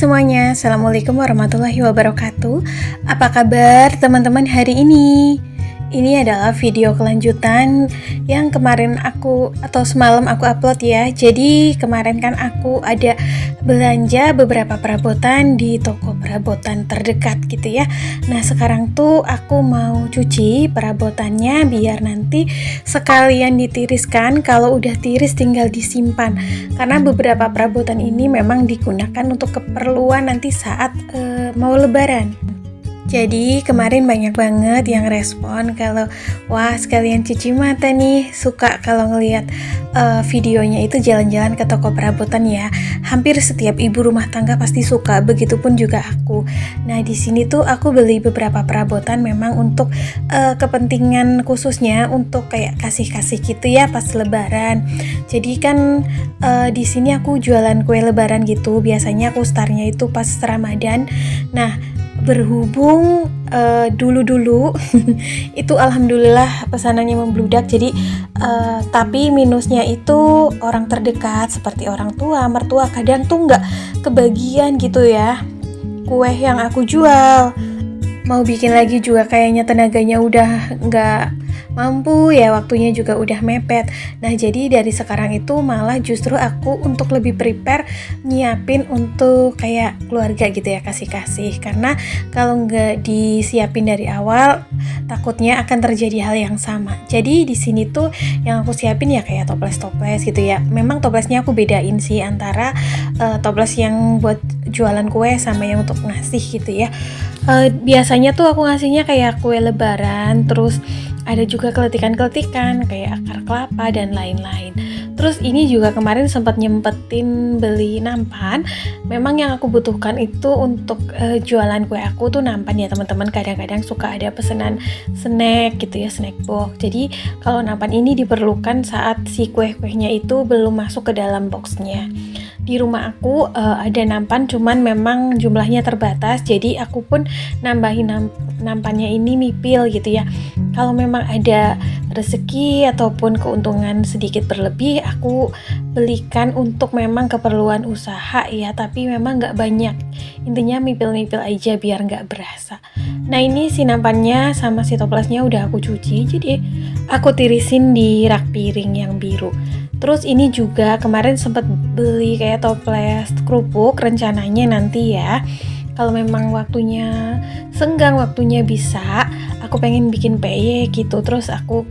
semuanya, Assalamualaikum warahmatullahi wabarakatuh. Apa kabar teman-teman hari ini? Ini adalah video kelanjutan yang kemarin semalam aku upload ya. Jadi kemarin kan aku ada belanja beberapa perabotan di toko perabotan terdekat gitu ya. Nah sekarang tuh aku mau cuci perabotannya biar nanti sekalian ditiriskan. Kalau udah tiris tinggal disimpan. Karena beberapa perabotan ini memang digunakan untuk keperluan nanti saat mau lebaran. Jadi kemarin banyak banget yang respon kalau wah sekalian cuci mata nih, suka kalau ngelihat videonya itu jalan-jalan ke toko perabotan ya. Hampir setiap ibu rumah tangga pasti suka, begitupun juga aku. Nah di sini tuh aku beli beberapa perabotan memang untuk kepentingan khususnya untuk kayak kasih-kasih gitu ya pas lebaran. Jadi kan di sini aku jualan kue lebaran gitu. Biasanya aku startnya itu pas Ramadan. Nah berhubung dulu itu alhamdulillah pesanannya membludak, jadi tapi minusnya itu orang terdekat seperti orang tua, mertua kadang tuh nggak kebagian gitu ya kue yang aku jual. Mau bikin lagi juga kayaknya tenaganya udah nggak mampu ya, waktunya juga udah mepet. Nah jadi dari sekarang itu malah justru aku untuk lebih prepare nyiapin untuk kayak keluarga gitu ya, kasih-kasih. Karena kalau nggak disiapin dari awal takutnya akan terjadi hal yang sama. Jadi di sini tuh yang aku siapin ya kayak toples-toples gitu ya. Memang toplesnya aku bedain sih antara toples yang buat jualan kue sama yang untuk ngasih gitu ya. Biasanya tuh aku ngasihnya kayak kue lebaran, terus ada juga keletikan-keletikan kayak akar kelapa dan lain-lain. Terus ini juga kemarin sempat nyempetin beli nampan. Memang yang aku butuhkan itu untuk jualan kue aku tuh nampan ya teman-teman. Kadang-kadang suka ada pesanan snack gitu ya, snack box. Jadi kalau nampan ini diperlukan saat si kue-kuenya itu belum masuk ke dalam boxnya. Di rumah aku ada nampan, cuman memang jumlahnya terbatas, jadi aku pun nambahin nampannya ini mipil gitu ya. Kalau memang ada rezeki ataupun keuntungan sedikit berlebih, aku belikan untuk memang keperluan usaha ya, tapi memang nggak banyak. Intinya mipil-mipil aja biar nggak berasa. Nah ini si nampannya sama si toplesnya udah aku cuci, jadi aku tirisin di rak piring yang biru. Terus ini juga kemarin sempat beli kayak toples kerupuk, rencananya nanti ya kalau memang waktunya senggang, waktunya bisa, aku pengen bikin peye gitu. Terus aku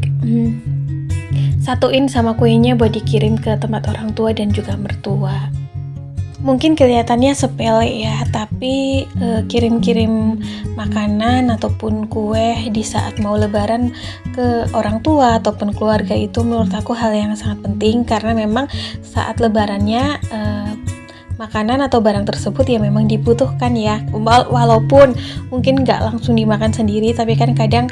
satuin sama kuenya buat dikirim ke tempat orang tua dan juga mertua. Mungkin kelihatannya sepele ya, tapi kirim-kirim makanan ataupun kue di saat mau lebaran ke orang tua ataupun keluarga itu menurut aku hal yang sangat penting, karena memang saat lebarannya makanan atau barang tersebut ya memang dibutuhkan ya, walaupun mungkin nggak langsung dimakan sendiri, tapi kan kadang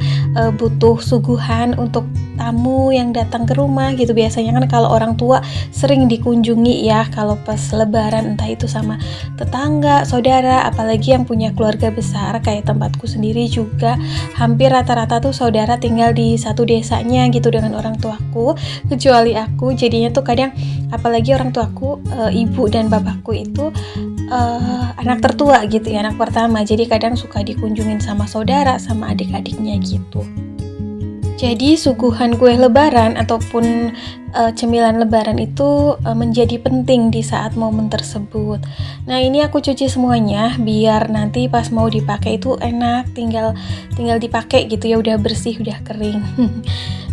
butuh suguhan untuk tamu yang datang ke rumah gitu. Biasanya kan kalau orang tua sering dikunjungi ya kalau pas lebaran, entah itu sama tetangga, saudara, apalagi yang punya keluarga besar kayak tempatku sendiri juga hampir rata-rata tuh saudara tinggal di satu desanya gitu dengan orang tuaku, kecuali aku. Jadinya tuh kadang apalagi orang tuaku ibu dan bapakku itu anak tertua gitu ya, anak pertama, jadi kadang suka dikunjungin sama saudara sama adik-adiknya gitu. Jadi suguhan kue lebaran ataupun cemilan lebaran itu menjadi penting di saat momen tersebut. Nah ini aku cuci semuanya biar nanti pas mau dipakai itu enak, tinggal dipakai gitu ya, udah bersih, udah kering.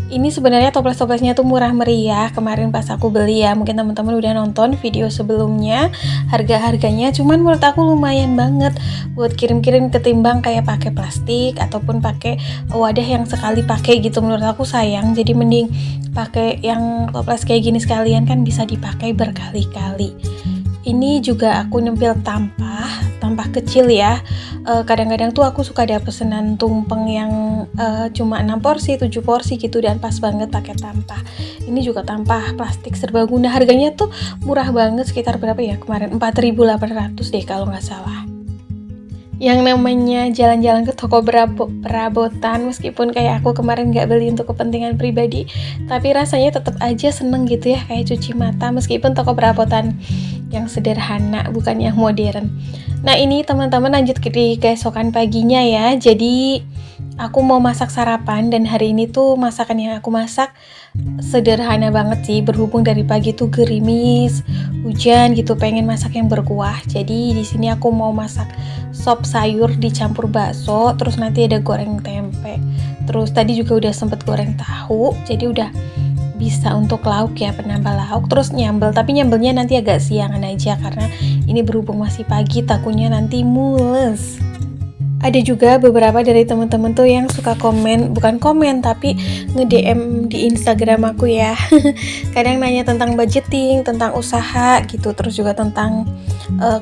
Ini sebenarnya toples-toplesnya tuh murah meriah kemarin pas aku beli ya. Mungkin teman-teman udah nonton video sebelumnya harga-harganya, cuman menurut aku lumayan banget buat kirim-kirim ketimbang kayak pakai plastik ataupun pakai wadah yang sekali pakai gitu. Menurut aku sayang, jadi mending pakai yang toples kayak gini sekalian, kan bisa dipakai berkali-kali. Ini juga aku nyempil tampah kecil ya. Kadang-kadang tuh aku suka ada pesanan tumpeng yang cuma 6 porsi, 7 porsi gitu, dan pas banget pakai tampah. Ini juga tampah plastik serbaguna, harganya tuh murah banget, sekitar berapa ya kemarin, 4.800 deh kalau nggak salah. Yang namanya jalan-jalan ke toko perabotan, meskipun kayak aku kemarin gak beli untuk kepentingan pribadi, tapi rasanya tetap aja seneng gitu ya, kayak cuci mata. Meskipun toko perabotan yang sederhana, bukan yang modern. Nah ini teman-teman lanjut ke keesokan paginya ya. Jadi aku mau masak sarapan dan hari ini tuh masakan yang aku masak sederhana banget sih, berhubung dari pagi tuh gerimis, hujan gitu, pengen masak yang berkuah. Jadi di sini aku mau masak sop sayur dicampur bakso, terus nanti ada goreng tempe. Terus tadi juga udah sempet goreng tahu, jadi udah bisa untuk lauk ya, penambah lauk. Terus nyambel, tapi nyambelnya nanti agak siangan aja karena ini berhubung masih pagi, takutnya nanti mules. Ada juga beberapa dari teman-teman tuh yang suka bukan komen tapi nge-DM di Instagram aku ya. Kadang nanya tentang budgeting, tentang usaha gitu, terus juga tentang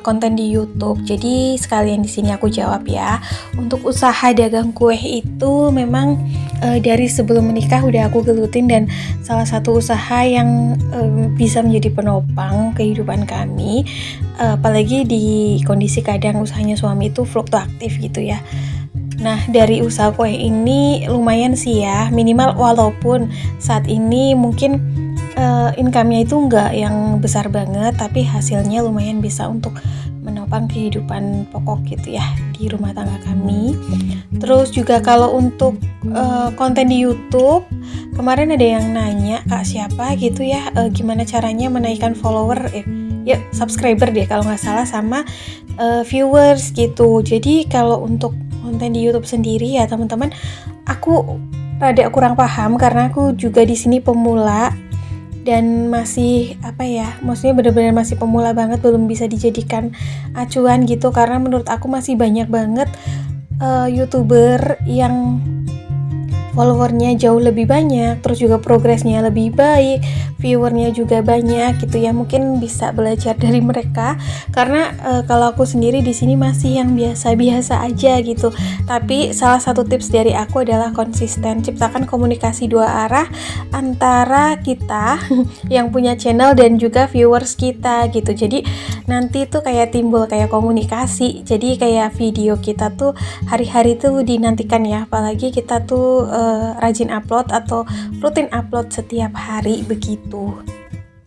konten di YouTube. Jadi sekalian di sini aku jawab ya. Untuk usaha dagang kue itu memang dari sebelum menikah udah aku gelutin, dan salah satu usaha yang bisa menjadi penopang kehidupan kami. Apalagi di kondisi kadang usahanya suami itu fluktuatif gitu ya. Nah dari usaha kue ini lumayan sih ya, minimal walaupun saat ini mungkin income-nya itu enggak yang besar banget, tapi hasilnya lumayan bisa untuk menopang kehidupan pokok gitu ya di rumah tangga kami. Terus juga kalau untuk konten di YouTube, kemarin ada yang nanya kak siapa gitu ya, gimana caranya menaikkan follower subscriber deh kalau nggak salah, sama viewers gitu. Jadi kalau untuk konten di YouTube sendiri ya teman-teman, aku rada kurang paham karena aku juga di sini pemula dan masih maksudnya benar-benar masih pemula banget, belum bisa dijadikan acuan gitu, karena menurut aku masih banyak banget YouTuber yang followernya jauh lebih banyak, terus juga progresnya lebih baik, viewernya juga banyak gitu ya. Mungkin bisa belajar dari mereka, karena kalau aku sendiri di sini masih yang biasa-biasa aja gitu. Tapi salah satu tips dari aku adalah konsisten, ciptakan komunikasi dua arah antara kita yang punya channel dan juga viewers kita gitu. Jadi nanti tuh kayak timbul kayak komunikasi. Jadi kayak video kita tuh hari-hari tuh dinantikan ya, apalagi kita tuh rajin upload atau rutin upload setiap hari begitu.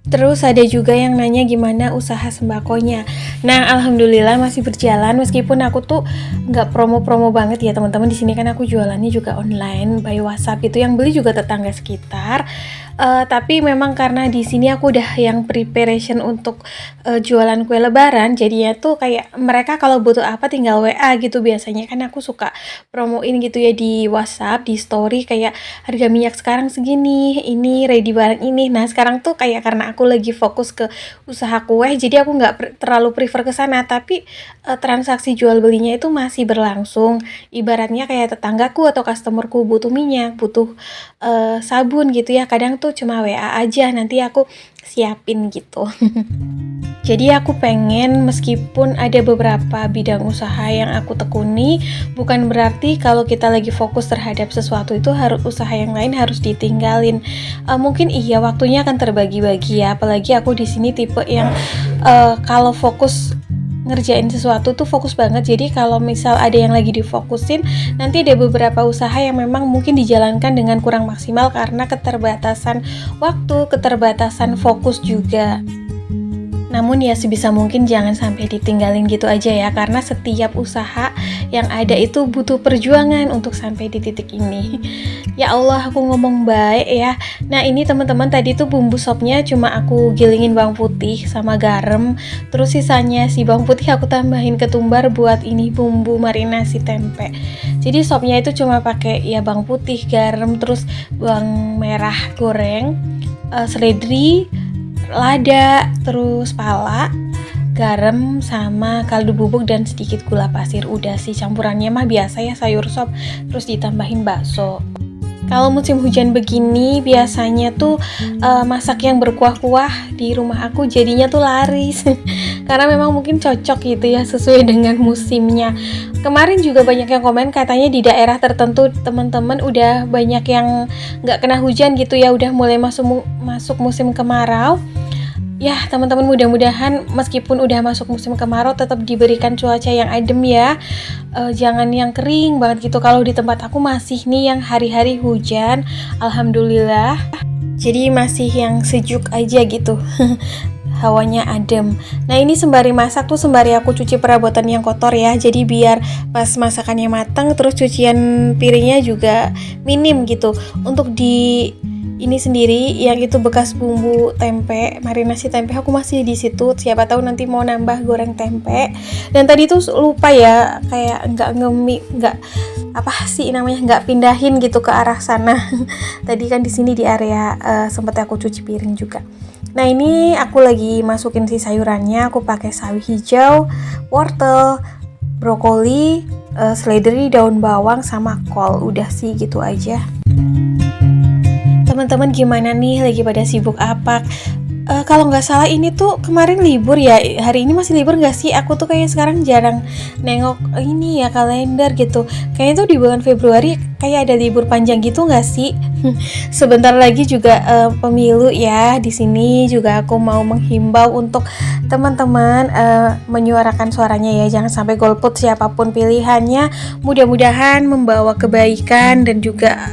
Terus ada juga yang nanya gimana usaha sembakonya. Nah, alhamdulillah masih berjalan meskipun aku tuh nggak promo-promo banget ya teman-teman. Di sini kan aku jualannya juga online by WhatsApp gitu, yang beli juga tetangga sekitar. Tapi memang karena di sini aku udah yang preparation untuk jualan kue lebaran, jadinya tuh kayak mereka kalau butuh apa tinggal WA gitu. Biasanya kan aku suka promoin gitu ya di WhatsApp, di story, kayak harga minyak sekarang segini, ini ready barang ini. Nah sekarang tuh kayak karena aku lagi fokus ke usaha kue, jadi aku nggak terlalu prefer ke sana, tapi transaksi jual belinya itu masih berlangsung. Ibaratnya kayak tetanggaku atau customerku butuh minyak, butuh sabun gitu ya, kadang tuh cuma WA aja, nanti aku siapin gitu. Jadi aku pengen, meskipun ada beberapa bidang usaha yang aku tekuni, bukan berarti kalau kita lagi fokus terhadap sesuatu itu harus usaha yang lain harus ditinggalin. Mungkin iya waktunya akan terbagi-bagi ya, apalagi aku di sini tipe yang kalau fokus ngerjain sesuatu tuh fokus banget. Jadi kalau misal ada yang lagi difokusin, nanti ada beberapa usaha yang memang mungkin dijalankan dengan kurang maksimal karena keterbatasan waktu, keterbatasan fokus juga. Namun ya sebisa mungkin jangan sampai ditinggalin gitu aja ya, karena setiap usaha yang ada itu butuh perjuangan untuk sampai di titik ini. Ya Allah, aku ngomong baik ya. Nah ini teman-teman, tadi tuh bumbu sopnya cuma aku gilingin bawang putih sama garam, terus sisanya si bawang putih aku tambahin ketumbar buat ini bumbu marinasi tempe. Jadi sopnya itu cuma pakai ya bawang putih, garam, terus bawang merah goreng, seledri, lada, terus pala, garam, sama kaldu bubuk dan sedikit gula pasir. Udah sih, campurannya mah biasa ya sayur sop, terus ditambahin bakso. Kalau musim hujan begini biasanya tuh masak yang berkuah-kuah di rumah aku jadinya tuh laris. Karena memang mungkin cocok gitu ya, sesuai dengan musimnya. Kemarin juga banyak yang komen katanya di daerah tertentu teman-teman udah banyak yang nggak kena hujan gitu ya, udah mulai masuk musim kemarau. Ya teman-teman, mudah-mudahan meskipun udah masuk musim kemarau tetap diberikan cuaca yang adem ya, jangan yang kering banget gitu. Kalau di tempat aku masih nih yang hari-hari hujan, alhamdulillah, jadi masih yang sejuk aja gitu. hawanya adem. Nah ini sembari masak tuh sembari aku cuci perabotan yang kotor ya, jadi biar pas masakannya matang terus cucian piringnya juga minim gitu. Untuk di ini sendiri yang itu bekas bumbu tempe, marinasi tempe aku masih di situ. Siapa tahu nanti mau nambah goreng tempe. Dan tadi tuh lupa ya, kayak nggak apa sih namanya, nggak pindahin gitu ke arah sana. Tadi kan di sini di area sempat aku cuci piring juga. Nah ini aku lagi masukin si sayurannya. Aku pakai sawi hijau, wortel, brokoli, seledri, daun bawang, sama kol. Udah sih gitu aja. Teman-teman gimana nih, lagi pada sibuk apa? Kalau nggak salah ini tuh kemarin libur ya, hari ini masih libur nggak sih? Aku tuh kayak sekarang jarang nengok ini ya kalender gitu. Kayaknya tuh di bulan Februari kayak ada libur panjang gitu nggak sih? Sebentar lagi juga pemilu ya. Di sini juga aku mau menghimbau untuk teman-teman menyuarakan suaranya ya, jangan sampai golput siapapun pilihannya. Mudah-mudahan membawa kebaikan dan juga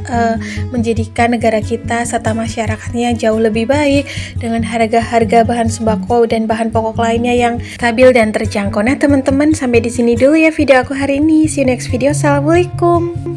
menjadikan negara kita serta masyarakatnya jauh lebih baik dengan harga bahan sembako dan bahan pokok lainnya yang stabil dan terjangkau. Nah teman-teman, sampai di sini dulu ya video aku hari ini. See you next video. Assalamualaikum.